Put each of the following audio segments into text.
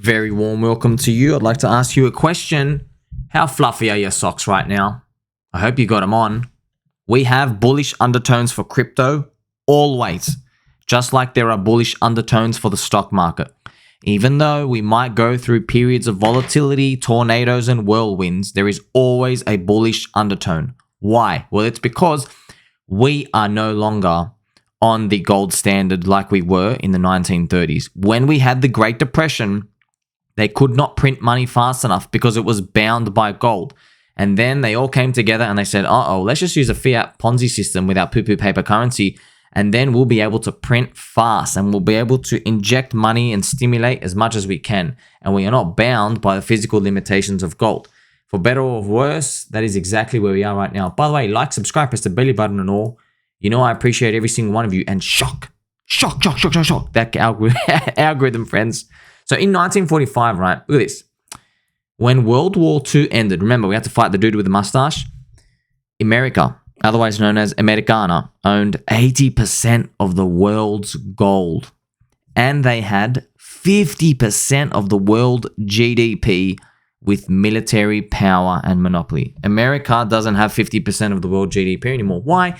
Very warm welcome to you. I'd like to ask you a question. How fluffy are your socks right now? I hope you got them on. We have bullish undertones for crypto always, just like there are bullish undertones for the stock market. Even though we might go through periods of volatility, tornadoes, and whirlwinds, there is always a bullish undertone. Why? Well, it's because we are no longer on the gold standard like we were in the 1930s. When we had the Great Depression, they could not print money fast enough because it was bound by gold. And then they all came together and they said, let's just use a fiat Ponzi system without poo-poo paper currency. And then we'll be able to print fast and we'll be able to inject money and stimulate as much as we can. And we are not bound by the physical limitations of gold. For better or worse, that is exactly where we are right now. By the way, like, subscribe, press the belly button and all. You know I appreciate every single one of you. And shock that algorithm, friends. So in 1945, right, look at this. When World War II ended, remember, we had to fight the dude with the mustache. America, otherwise known as Americana, owned 80% of the world's gold. And they had 50% of the world GDP with military power and monopoly. America doesn't have 50% of the world GDP anymore. Why?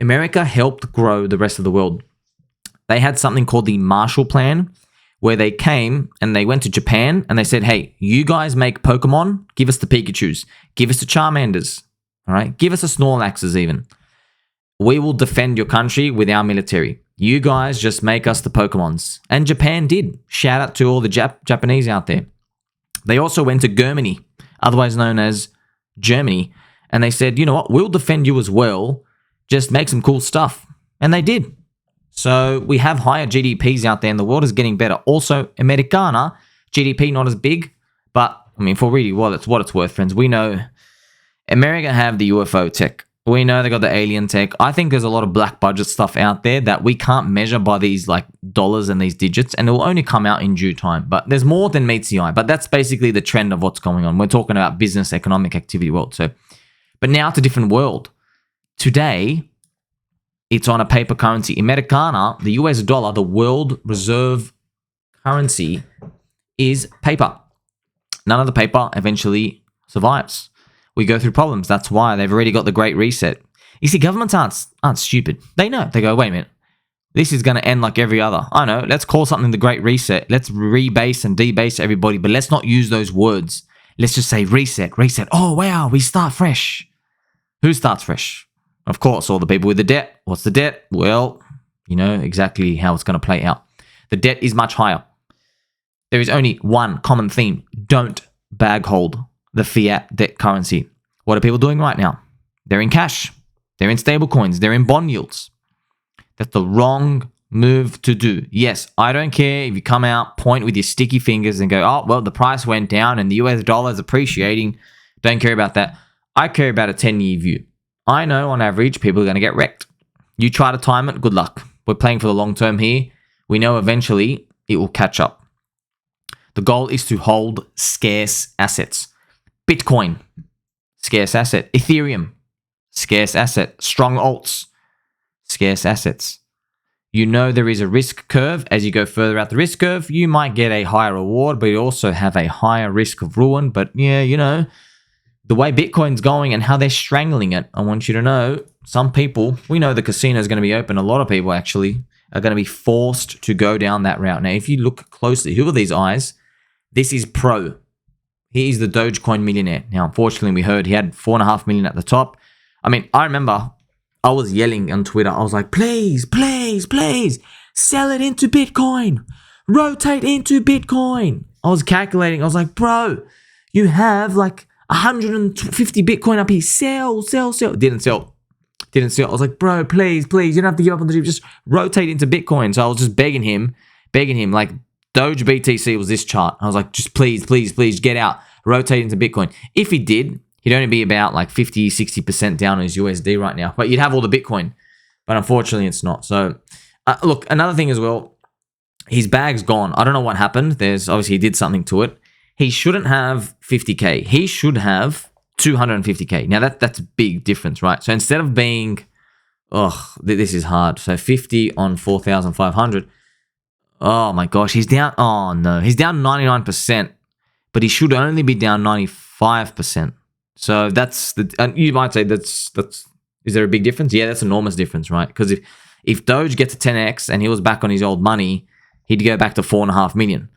America helped grow the rest of the world. They had something called the Marshall Plan, where they came and they went to Japan and they said, hey, you guys make Pokemon, give us the Pikachus, give us the Charmanders, all right? Give us the Snorlaxes even. We will defend your country with our military. You guys just make us the Pokemons. And Japan did. Shout out to all the Japanese out there. They also went to Germany, otherwise known as Germany, and they said, you know what, we'll defend you as well, just make some cool stuff. And they did. So we have higher GDPs out there and the world is getting better. Also, Americana, GDP not as big, but I mean, for really what it's worth, friends, we know America have the UFO tech. We know they got the alien tech. I think there's a lot of black budget stuff out there that we can't measure by these like dollars and these digits, and it will only come out in due time. But there's more than meets the eye. But that's basically the trend of what's going on. We're talking about business, economic activity world. So, but now it's a different world. Today, it's on a paper currency. Americana, the US dollar, the world reserve currency, is paper. None of the paper eventually survives. We go through problems. That's why they've already got the Great Reset. You see, governments aren't stupid. They know. They go, wait a minute. This is going to end like every other. I know. Let's call something the Great Reset. Let's rebase and debase everybody, but let's not use those words. Let's just say reset, reset. Oh, wow, we start fresh. Who starts fresh? Of course, all the people with the debt. What's the debt? Well, you know exactly how it's going to play out. The debt is much higher. There is only one common theme. Don't bag hold the fiat debt currency. What are people doing right now? They're in cash. They're in stable coins. They're in bond yields. That's the wrong move to do. Yes, I don't care if you come out, point with your sticky fingers and go, oh, well, the price went down and the US dollar is appreciating. Don't care about that. I care about a 10-year view. I know on average, people are going to get wrecked. You try to time it, good luck. We're playing for the long term here. We know eventually it will catch up. The goal is to hold scarce assets. Bitcoin, scarce asset. Ethereum, scarce asset. Strong alts, scarce assets. You know there is a risk curve. As you go further out the risk curve, you might get a higher reward, but you also have a higher risk of ruin. But yeah, you know, the way Bitcoin's going and how they're strangling it, I want you to know, some people, we know the casino is going to be open. A lot of people actually are going to be forced to go down that route. Now, if you look closely, who are these eyes? This is Pro. He is the Dogecoin Millionaire. Now, unfortunately, we heard he had 4.5 million at the top. I mean, I remember I was yelling on Twitter. I was like, please, please, please, sell it into Bitcoin. Rotate into Bitcoin. I was calculating. I was like, bro, you have like 150 Bitcoin up here. Sell. Didn't sell. I was like, bro, please, you don't have to give up on the dream. Just rotate into Bitcoin. So I was just begging him, like Doge BTC was this chart. I was like, just please, get out. Rotate into Bitcoin. If he did, he'd only be about like 50, 60% down on his USD right now. But you'd have all the Bitcoin. But unfortunately, it's not. So look, another thing as well, his bag's gone. I don't know what happened. There's obviously he did something to it. He shouldn't have 50K. He should have 250K. Now, that's a big difference, right? So instead of being, this is hard. So 50 on 4,500. Oh my gosh, he's down. Oh no, he's down 99%, but he should only be down 95%. So that's the. And you might say that's. Is there a big difference? Yeah, that's an enormous difference, right? Because if Doge gets a 10x and he was back on his old money, he'd go back to 4.5 million.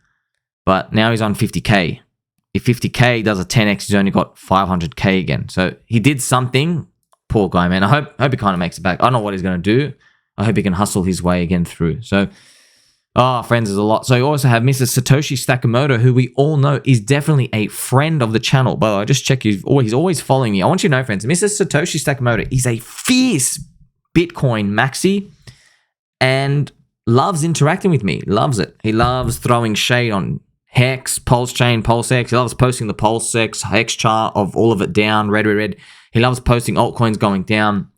But now he's on 50K. If 50K does a 10x, he's only got 500K again. So he did something. Poor guy, man. I hope he kind of makes it back. I don't know what he's going to do. I hope he can hustle his way again through. So, friends, there's a lot. So you also have Mr. Satoshi Sakamoto, who we all know is definitely a friend of the channel. By the way, I just check he's always following me. I want you to know, friends, Mr. Satoshi Sakamoto is a fierce Bitcoin maxi and loves interacting with me. Loves it. He loves throwing shade on Hex, Pulse Chain, Pulse X. He loves posting the Pulse X, Hex chart of all of it down, red. He loves posting altcoins going down.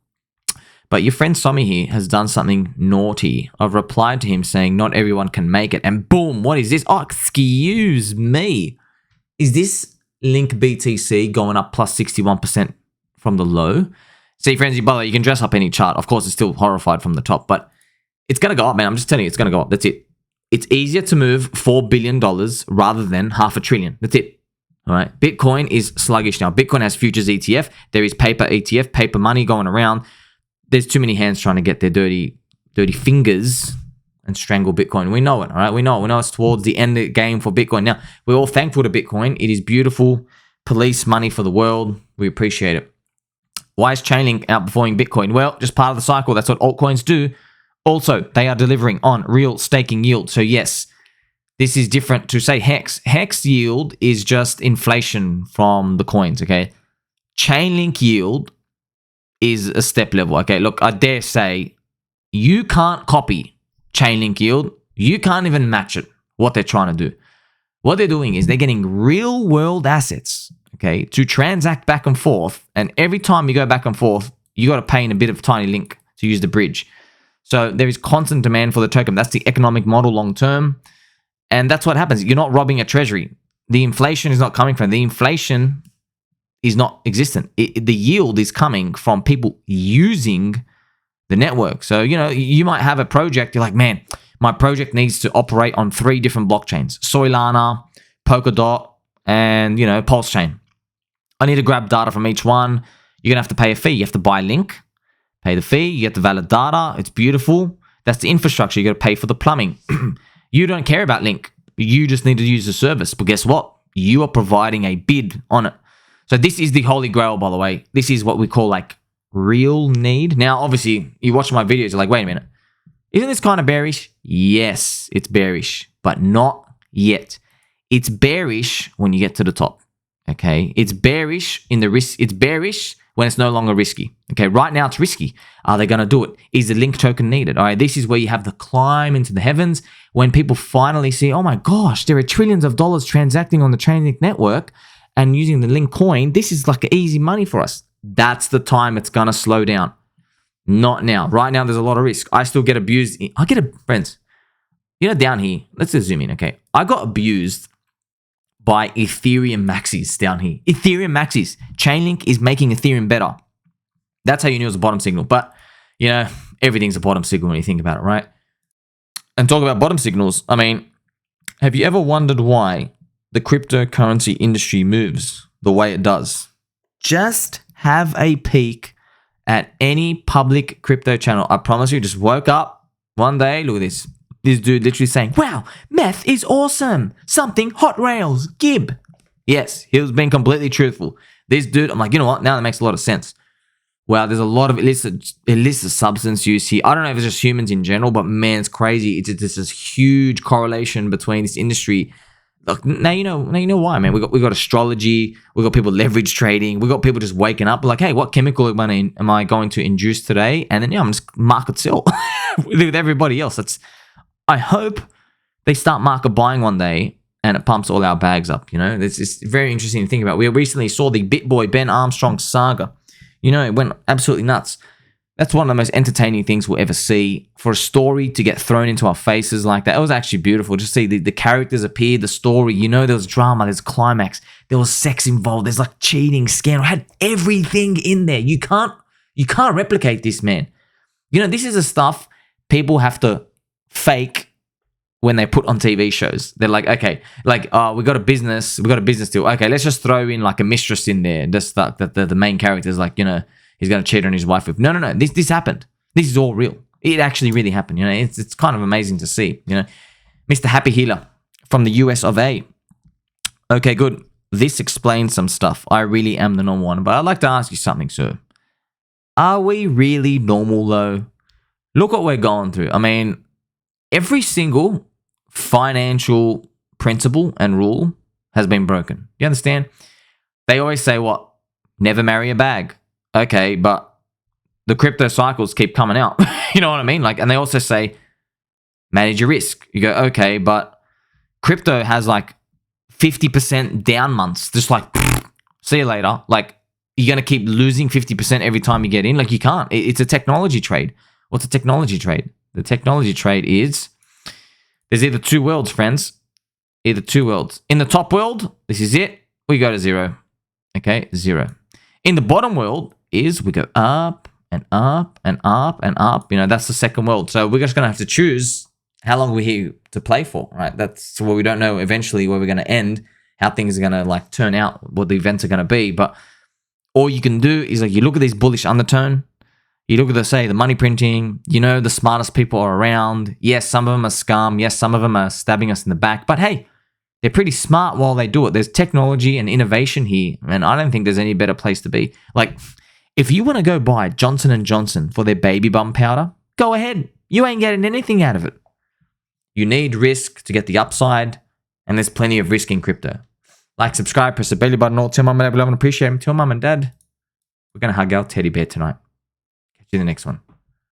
But your friend Somi here has done something naughty. I've replied to him saying not everyone can make it. And boom, what is this? Oh, excuse me. Is this Link BTC going up plus 61% from the low? See, friends, by the way, you can dress up any chart. Of course, it's still horrified from the top, but it's going to go up, man. I'm just telling you, it's going to go up. That's it. It's easier to move $4 billion rather than $500 billion. That's it. All right. Bitcoin is sluggish now. Bitcoin has futures ETF. There is paper ETF, paper money going around. There's too many hands trying to get their dirty fingers and strangle Bitcoin. We know it, all right? We know it. We know it's towards the end of the game for Bitcoin. Now, we're all thankful to Bitcoin. It is beautiful. Police money for the world. We appreciate it. Why is Chainlink outperforming Bitcoin? Well, just part of the cycle. That's what altcoins do. Also, they are delivering on real staking yield. So yes, this is different to say Hex. Hex yield is just inflation from the coins, okay? Chainlink yield is a step level. Okay, look, I dare say you can't copy Chainlink yield. You can't even match it, what they're trying to do. What they're doing is they're getting real world assets, okay, to transact back and forth. And every time you go back and forth, you got to pay in a bit of tiny link to use the bridge. So there is constant demand for the token. That's the economic model long term. And that's what happens. You're not robbing a treasury. The inflation is not coming from. The inflation is not existent. The yield is coming from people using the network. So, you might have a project. You're like, man, my project needs to operate on 3 different blockchains. Solana, Polkadot, and, Pulse Chain. I need to grab data from each one. You're going to have to pay a fee. You have to buy Link, pay the fee. You get the valid data. It's beautiful. That's the infrastructure. You got to pay for the plumbing. You don't care about Link. You just need to use the service. But guess what? You are providing a bid on it. So this is the holy grail, by the way. This is what we call like real need. Now, obviously, you watch my videos, you're like, wait a minute. Isn't this kind of bearish? Yes, it's bearish, but not yet. It's bearish when you get to the top, okay? It's bearish in the risk. It's bearish when it's no longer risky, okay? Right now, it's risky. Are they going to do it? Is the Link token needed? All right, this is where you have the climb into the heavens when people finally see, oh my gosh, there are trillions of dollars transacting on the Chainlink network and using the Link coin. This is like easy money for us. That's the time it's going to slow down. Not now. Right now, there's a lot of risk. I still get abused. Friends, down here, let's just zoom in, okay? I got abused by Ethereum maxis down here. Ethereum maxis. Chainlink is making Ethereum better. That's how you knew it was a bottom signal. But, everything's a bottom signal when you think about it, right? And talk about bottom signals. I mean, have you ever wondered why the cryptocurrency industry moves the way it does? Just have a peek at any public crypto channel. I promise you, just woke up one day, look at this. This dude literally saying, wow, meth is awesome. Something hot rails, Gib. Yes, he was being completely truthful. This dude, I'm like, you know what? Now that makes a lot of sense. Well, there's a lot of illicit substance use here. I don't know if it's just humans in general, but man, it's crazy. It's this huge correlation between this industry. Look, now you know why, man. We got astrology, we got people leverage trading, we got people just waking up like, hey, what chemical am I going to induce today? And then I'm just market sell with everybody else. I hope they start market buying one day and it pumps all our bags up. It's very interesting to think about. We recently saw the BitBoy Ben Armstrong saga. It went absolutely nuts. That's one of the most entertaining things we'll ever see. For a story to get thrown into our faces like that, it was actually beautiful. Just see the characters appear, the story. There was drama, there's climax, there was sex involved, there's like cheating, scandal, had everything in there. You can't replicate this, man. This is the stuff people have to fake when they put on TV shows. They're like, okay, like, we got a business deal. Okay, let's just throw in like a mistress in there. Just the main character is like, you know, he's gonna cheat on his wife with. No. This happened. This is all real. It actually really happened. You know, it's kind of amazing to see. You know, Mr. Happy Healer from the US of A. Okay, good. This explains some stuff. I really am the normal one, but I'd like to ask you something, sir. Are we really normal though? Look what we're going through. I mean, every single financial principle and rule has been broken. You understand? They always say what? Never marry a bag. Okay, but the crypto cycles keep coming out. You know what I mean? Like, and they also say manage your risk. You go, okay, but crypto has like 50% down months. Just like, see you later. Like, you're going to keep losing 50% every time you get in. Like, you can't. It's a technology trade. What's a technology trade? The technology trade is, there's either two worlds, friends. Either two worlds. In the top world, this is it. We go to zero. Okay, zero. In the bottom world is we go up and up and up and up. You know, that's the second world. So we're just going to have to choose how long we're here to play for, right? That's what we don't know eventually where we're going to end, how things are going to like turn out, what the events are going to be. But all you can do is like, you look at these bullish undertone, you look at the money printing, you know, the smartest people are around. Yes, some of them are scum. Yes, some of them are stabbing us in the back. But hey, they're pretty smart while they do it. There's technology and innovation here, and I don't think there's any better place to be. Like, if you want to go buy Johnson & Johnson for their baby bum powder, go ahead. You ain't getting anything out of it. You need risk to get the upside, and there's plenty of risk in crypto. Like, subscribe, press the belly button, all. Tell mum and dad we love and appreciate him. Tell mum and dad we're going to hug our teddy bear tonight. Catch you in the next one.